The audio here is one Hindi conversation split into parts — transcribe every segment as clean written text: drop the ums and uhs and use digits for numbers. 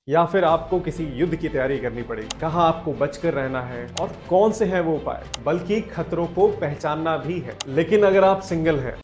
या फिर आपको किसी युद्ध की तैयारी करनी पड़ेगी, कहाँ आपको बचकर रहना है और कौन से हैं वो उपाय, बल्कि खतरों को पहचानना भी है। लेकिन अगर आप सिंगल हैं,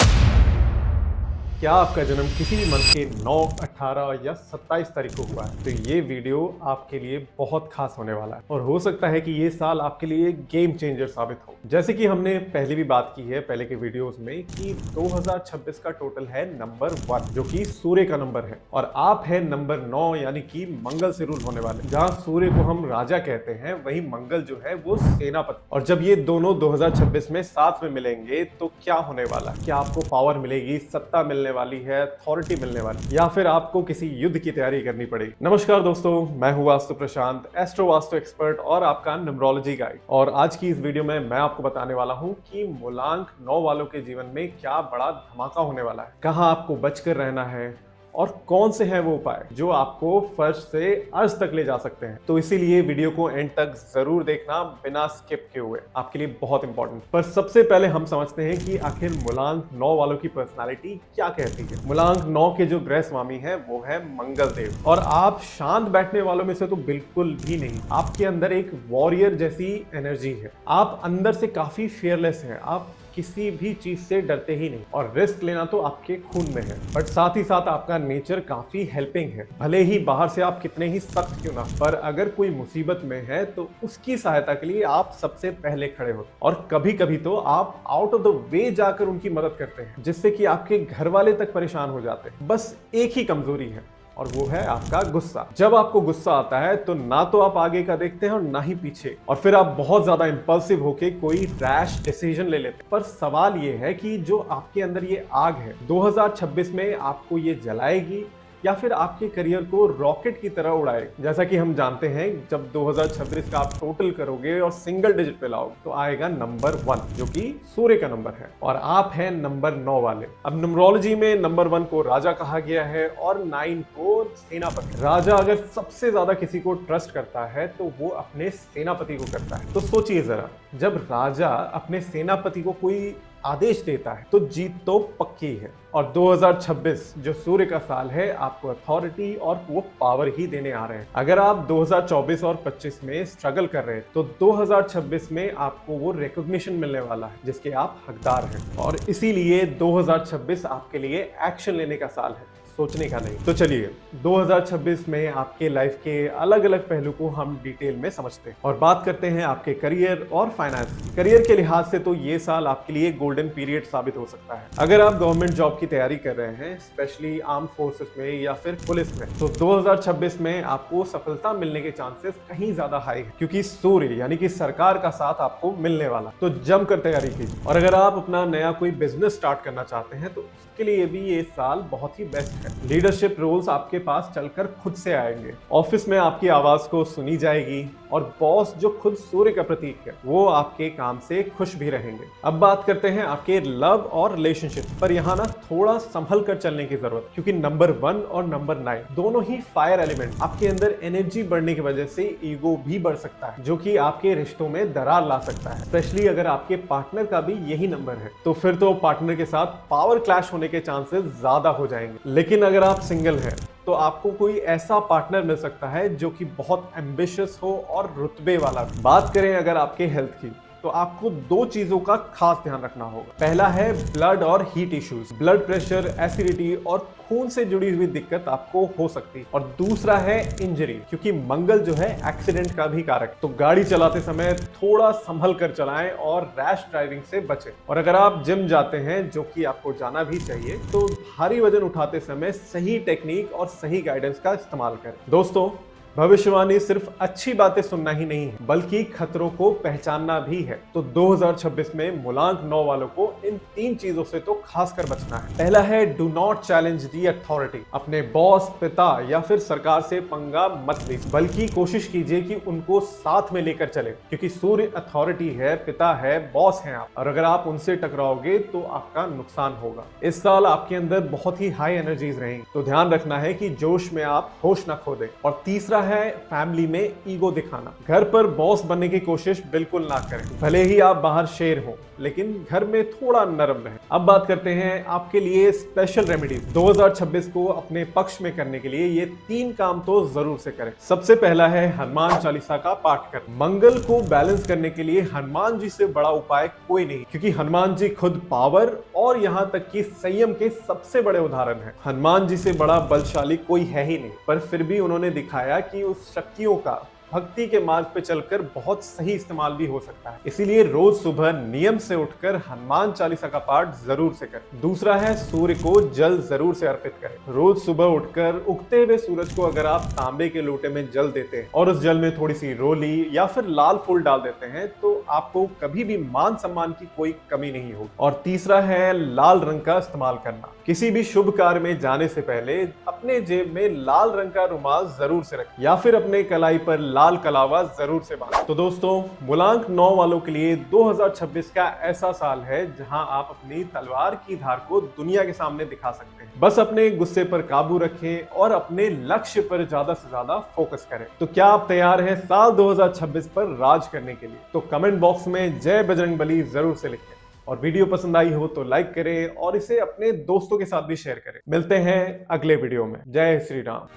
क्या आपका जन्म किसी भी मंथ के 9, 18 या 27 तारीख को हुआ है, तो ये वीडियो आपके लिए बहुत खास होने वाला है और हो सकता है कि ये साल आपके लिए गेम चेंजर साबित हो। जैसे कि हमने पहले भी बात की है पहले के वीडियोस में कि 2026 का टोटल है नंबर 1, जो कि सूर्य का नंबर है, और आप है नंबर 9 यानी कि मंगल से रूल होने वाले। जहां सूर्य को हम राजा कहते हैं, वहीं मंगल जो है वो सेनापति। और जब ये दोनों 2026 में साथ में मिलेंगे तो क्या होने वाला है? क्या आपको पावर मिलेगी, सत्ता मिलने वाली है, अथॉरिटी मिलने वाली, या फिर आपको किसी युद्ध की तैयारी करनी पड़ेगी? नमस्कार दोस्तों, मैं हूं वास्तु प्रशांत, एस्ट्रो वास्तु एक्सपर्ट और आपका न्यूमरोलॉजी गाइड। और आज की इस वीडियो में मैं आपको बताने वाला हूं कि मूलांक 9 वालों के जीवन में क्या बड़ा धमाका होने वाला है, कहां आपको बचकर रहना है और कौन से हैं वो उपाय जो आपको फर्श से अर्श तक ले जा सकते हैं। तो इसीलिए वीडियो को एंड तक जरूर देखना बिना स्किप किए हुए, आपके लिए बहुत इंपॉर्टेंट। पर सबसे पहले हम समझते हैं कि आखिर मूलांक 9 वालों की पर्सनालिटी क्या कहती है। मूलांक 9 के जो ग्रह स्वामी है वो है मंगल देव, और आप शांत बैठने वालों में से तो बिल्कुल भी नहीं। आपके अंदर एक वॉरियर जैसी एनर्जी है, आप अंदर से काफी फियरलेस हैं, आप किसी भी चीज से डरते ही नहीं, और रिस्क लेना तो आपके खून में है। बट साथ ही साथ आपका नेचर काफी हेल्पिंग है। भले ही बाहर से आप कितने ही सख्त क्यों ना, पर अगर कोई मुसीबत में है तो उसकी सहायता के लिए आप सबसे पहले खड़े हो, और कभी कभी तो आप आउट ऑफ द वे जाकर उनकी मदद करते हैं, जिससे कि आपके घर वाले तक परेशान हो जाते हैं। बस एक ही कमजोरी है, और वो है आपका गुस्सा। जब आपको गुस्सा आता है तो ना तो आप आगे का देखते हैं और ना ही पीछे, और फिर आप बहुत ज्यादा इंपल्सिव होके कोई रैश डिसीजन ले लेते हैं। पर सवाल ये है कि जो आपके अंदर ये आग है, 2026 में आपको ये जलाएगी या फिर आपके करियर को रॉकेट की तरह उड़ाएगी। जैसा कि हम जानते हैं, जब 2026 का आप टोटल करोगे और सिंगल डिजिट पे लाओगे तो आएगा नंबर 1, जो कि सूर्य का नंबर है, और आप हैं नंबर 9 वाले। अब न्यूमरोलॉजी में नंबर 1 को राजा कहा गया है और 9 को सेनापति। राजा अगर सबसे ज्यादा किसी को ट्रस्ट करता है तो वो अपने सेनापति को करता है। तो सोचिए जरा, जब राजा अपने सेनापति को कोई आदेश देता है तो जीत तो पक्की है। और 2026 जो सूर्य का साल है, आपको अथॉरिटी और वो पावर ही देने आ रहे हैं। अगर आप 2024 और 25 में स्ट्रगल कर रहे हैं तो 2026 में आपको वो रिकॉग्निशन मिलने वाला है जिसके आप हकदार हैं, और इसीलिए 2026 आपके लिए एक्शन लेने का साल है, सोचने का नहीं। तो चलिए 2026 में आपके लाइफ के अलग अलग पहलू को हम डिटेल में समझते हैं और बात करते हैं आपके करियर और फाइनेंस। करियर के लिहाज से तो ये साल आपके लिए गोल्डन पीरियड साबित हो सकता है। अगर आप गवर्नमेंट जॉब की तैयारी कर रहे हैं, स्पेशली आर्म फोर्सेस में या फिर पुलिस में, तो 2026 में आपको सफलता मिलने के चांसेस कहीं ज्यादा हाई है, क्योंकि सूर्य यानी कि सरकार का साथ आपको मिलने वाला। तो जमकर तैयारी कीजिए। और अगर आप अपना नया कोई बिजनेस स्टार्ट करना चाहते हैं तो उसके लिए भी ये साल बहुत ही बेस्ट है। लीडरशिप रोल्स आपके पास चलकर खुद से आएंगे, ऑफिस में आपकी आवाज को सुनी जाएगी, और बॉस जो खुद सूर्य का प्रतीक है वो आपके काम से खुश भी रहेंगे। अब बात करते हैं आपके लव और रिलेशनशिप पर। यहाँ ना थोड़ा संभल कर चलने की जरूरत, क्योंकि नंबर 1 और नंबर 9 दोनों ही फायर एलिमेंट। आपके अंदर एनर्जी बढ़ने की वजह से ईगो भी बढ़ सकता है, जो कि आपके रिश्तों में दरार ला सकता है। स्पेशली अगर आपके पार्टनर का भी यही नंबर है तो फिर तो पार्टनर के साथ पावर क्लैश होने के चांसेस ज्यादा हो जाएंगे। लेकिन अगर आप सिंगल हैं तो आपको कोई ऐसा पार्टनर मिल सकता है जो कि बहुत एम्बिशियस हो और रुतबे वाला भी। बात करें अगर आपके हेल्थ की, तो आपको 2 चीजों का खास ध्यान रखना होगा। पहला है ब्लड और heat issues, blood pressure, acidity और खून से जुड़ी हुई दिक्कत आपको हो सकती है। और दूसरा है इंजरी, क्योंकि मंगल जो है एक्सीडेंट का भी कारक। तो गाड़ी चलाते समय थोड़ा संभल कर चलाएं और रैश ड्राइविंग से बचें। और अगर आप जिम जाते हैं, जो कि आपको जाना भी चाहिए, तो भारी वजन उठाते समय सही टेक्निक और सही गाइडेंस का इस्तेमाल करें। दोस्तों, भविष्यवाणी सिर्फ अच्छी बातें सुनना ही नहीं है, बल्कि खतरों को पहचानना भी है। तो 2026 में मूलांक 9 वालों को इन 3 चीजों से तो खासकर बचना है। पहला है do not challenge the authority. अपने बॉस, पिता या फिर सरकार से पंगा मत लीजिए, बल्कि कोशिश कीजिए कि उनको साथ में लेकर चले, क्योंकि सूर्य अथॉरिटी है, पिता है, बॉस हैं आप, और अगर आप उनसे टकराओगे तो आपका नुकसान होगा। इस साल आपके अंदर बहुत ही हाई एनर्जीज रहेंगी, तो ध्यान रखना है कि जोश में आप होश न खो दें। और तीसरा है फैमिली में ईगो दिखाना। घर पर बॉस बनने की कोशिश बिल्कुल ना करें। भले ही आप बाहर शेर हो, लेकिन घर में थोड़ा नरम रहें। अब बात करते हैं आपके लिए स्पेशल रेमेडी 2026 को अपने पक्ष में करने के लिए। ये 3 काम तो जरूर से करें। सबसे पहला है हनुमान चालीसा का पाठ करना। मंगल को बैलेंस करने के लिए हनुमान जी से बड़ा उपाय कोई नहीं, क्योंकि हनुमान जी खुद पावर और यहाँ तक कि संयम के सबसे बड़े उदाहरण हैं। हनुमान जी से बड़ा बलशाली कोई है ही नहीं, पर फिर भी उन्होंने दिखाया कि उस शक्तियों का भक्ति के मार्ग पे चलकर बहुत सही इस्तेमाल भी हो सकता है। इसीलिए रोज सुबह नियम से उठकर हनुमान चालीसा का पाठ जरूर से करें। दूसरा है सूर्य को जल जरूर से अर्पित करें। रोज सुबह उठकर उगते हुए सूरज को अगर आप तांबे के लोटे में जल देते हैं और उस जल में थोड़ी सी रोली या फिर लाल फूल डाल देते हैं, तो आपको कभी भी मान सम्मान की कोई कमी नहीं होगी। और तीसरा है लाल रंग का इस्तेमाल करना। किसी भी शुभ कार्य में जाने से पहले अपने जेब में लाल रंग का रुमाल जरूर से रखें या फिर अपने कलाई पर लाल कलावा जरूर से बांधें। तो दोस्तों, मूलांक 9 वालों के लिए 2026 का ऐसा साल है जहां आप अपनी तलवार की धार को दुनिया के सामने दिखा सकते हैं। बस अपने गुस्से पर काबू रखें और अपने लक्ष्य पर ज्यादा से ज्यादा फोकस करें। तो क्या आप तैयार हैं साल 2026 पर राज करने के लिए? तो कमेंट बॉक्स में जय बजरंगबली जरूर से लिखें। और वीडियो पसंद आई हो तो लाइक करें और इसे अपने दोस्तों के साथ भी शेयर करें। मिलते हैं अगले वीडियो में। जय श्री राम।